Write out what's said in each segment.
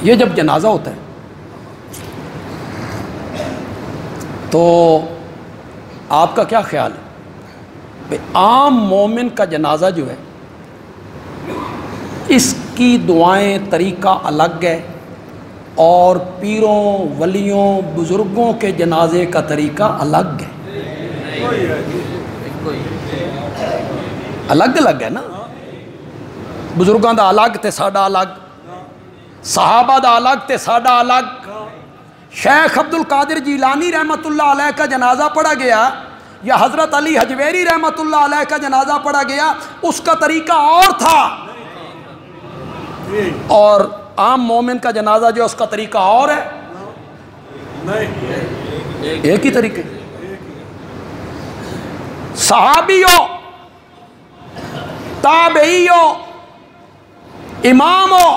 یہ جب جنازہ ہوتا ہے تو آپ کا کیا خیال ہے؟ عام مومن کا جنازہ جو ہے اس کی دعائیں طریقہ الگ ہے اور پیروں ولیوں بزرگوں کے جنازے کا طریقہ الگ ہے. الگ الگ ہے نا. بزرگوں دا الگ تے ساڈا الگ, صحابہ دا الگ تے ساڈا الگ. شیخ عبد القادر جیلانی رحمۃ اللہ علیہ کا جنازہ پڑھا گیا یا حضرت علی حجویری رحمۃ اللہ علیہ کا جنازہ پڑھا گیا, اس کا طریقہ اور تھا, اور عام مومن کا جنازہ جو اس کا طریقہ اور ہے. ایک ہی طریقے. صحابیوں, تابعیوں, اماموں,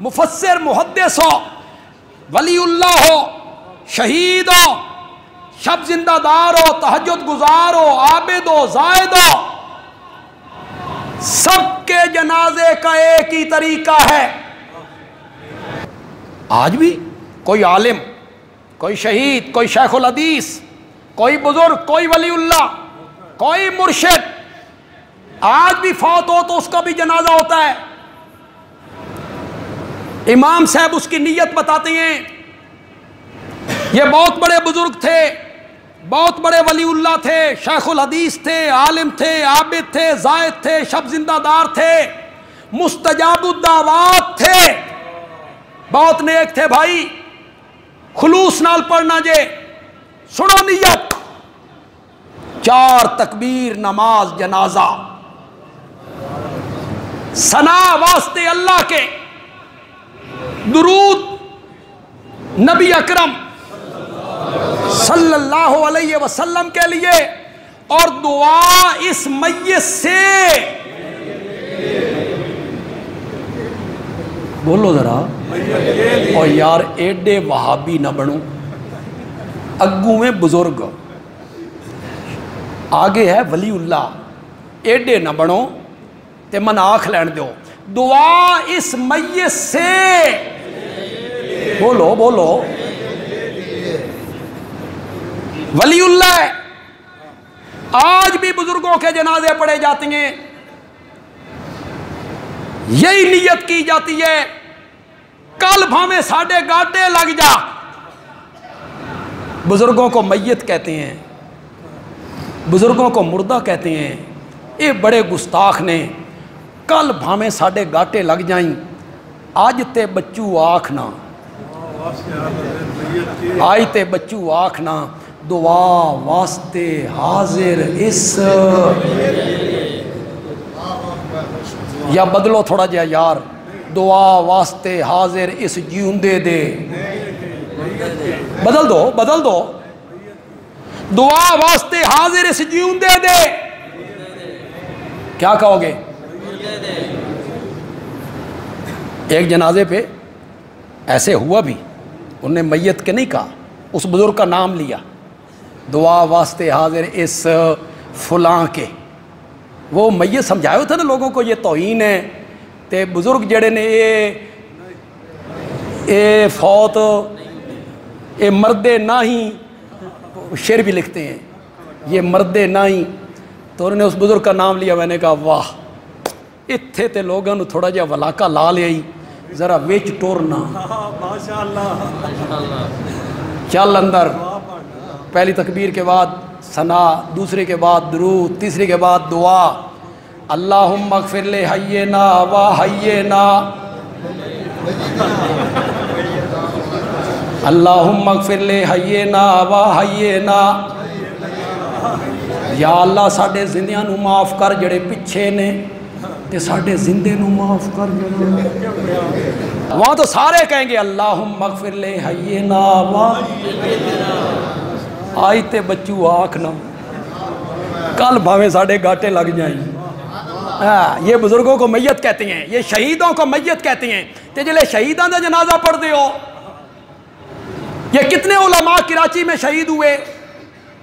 مفسر محدث ہو, ولی اللہ ہو, شہید ہو, شب زندہ دار ہو, تہجد گزار ہو, عابد ہو, زاہد ہو, سب کے جنازے کا ایک ہی طریقہ ہے. آج بھی کوئی عالم, کوئی شہید, کوئی شیخ الحدیث, کوئی بزرگ, کوئی ولی اللہ, کوئی مرشد آج بھی فوت ہو تو اس کا بھی جنازہ ہوتا ہے. امام صاحب اس کی نیت بتاتے ہیں, یہ بہت بڑے بزرگ تھے, بہت بڑے ولی اللہ تھے, شیخ الحدیث تھے, عالم تھے, عابد تھے, زاہد تھے, شب زندہ دار تھے, مستجاب الدعوات تھے, بہت نیک تھے بھائی, خلوص نال پڑھنا جے. سنو نیت, 4 تکبیر نماز جنازہ, ثنا واسطے اللہ کے, درود نبی اکرم صلی اللہ علیہ وسلم کے لیے, اور دعا اس میت سے. بولو ذرا. اور یار ایڈے وہابی نہ بنو, اگوں میں بزرگ, آگے ہے ولی اللہ, ایڈے نہ بنو تے من آنکھ لین دیو. دعا اس میت سے. بولو بولو. ولی اللہ ہے. آج بھی بزرگوں کے جنازے پڑھے جاتے ہیں, یہی نیت کی جاتی ہے, کل بھامے ساڑھے گاٹے لگ جا. بزرگوں کو میت کہتے ہیں, بزرگوں کو مردہ کہتے ہیں. یہ بڑے گستاخ نے, کل بھامے ساڑھے گاٹے لگ جائیں, آج تے بچو آکھنا, آئی تے بچو آکھنا, دعا واسطے حاضر اس. یا بدلو تھوڑا جا یار, دعا واسطے حاضر اس جیوندے دے. بدل دو بدل دو. دعا واسطے حاضر اس جیوندے دے. کیا کہو گے؟ ایک جنازے پہ ایسے ہوا بھی, انہوں نے میت کے نہیں کہا, اس بزرگ کا نام لیا, دعا واسطے حاضر اس فلاں کے. وہ میت سمجھائے ہوئے تھے نا لوگوں کو یہ توہین ہے, تے بزرگ جڑے نے اے فوت اے مردے نہ ہی, شعر بھی لکھتے ہیں یہ مردے نہ ہی. تو انہوں نے اس بزرگ کا نام لیا. میں نے کہا واہ, اتھے تے لوگوں نے تھوڑا جہا ولاکا لا لیا ہی, ذرا ویچ ٹورنا. چل اندر. پہلی تکبیر کے بعد ثنا, دوسرے کے بعد درود, تیسرے کے بعد دعا. اللہم اغفر لے حینا و حینا, اللہم اغفر لے حینا و حینا. یا اللہ ساڑھے زندیاں نو معاف کر جڑے پچھے نے, تے ساڑھے زندے نو معاف کر. وہاں تو سارے کہیں گے اللہم اغفر لے حینا و حینا. آئی تے بچو آکھنا, کل بھاویں ساڑھے گاٹے لگ جائیں. یہ بزرگوں کو میت کہتے ہیں, یہ شہیدوں کو میت کہتے ہیں. تے جلے شہیدان دا جنازہ پڑھ دے ہو, یہ کتنے علماء کراچی میں شہید ہوئے,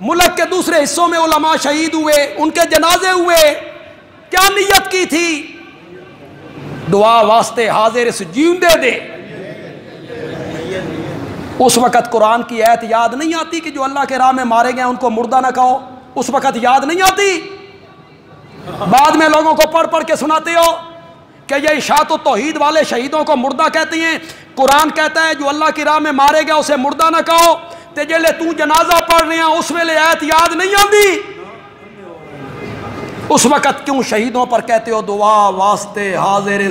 ملک کے دوسرے حصوں میں علماء شہید ہوئے, ان کے جنازے ہوئے, کیا نیت کی تھی؟ دعا واسطے حاضر اس جیوندے دے. اس وقت قرآن کی آیت یاد نہیں آتی کہ جو اللہ کے راہ میں مارے گئے ان کو مردہ نہ کہو؟ اس وقت یاد نہیں آتی؟ بعد میں لوگوں کو پڑھ پڑھ کے سناتے ہو کہ یہ اشاعت التوحید والے شہیدوں کو مردہ کہتے ہیں، قرآن کہتا ہے جو اللہ کی راہ میں مارے گئے اسے مردہ نہ کہو، تے جلے تو جنازہ پڑھ رہے ہیں اس ویلے آیت یاد نہیں آتی؟ اس وقت کیوں شہیدوں پر کہتے ہو دعا واسطے حاضر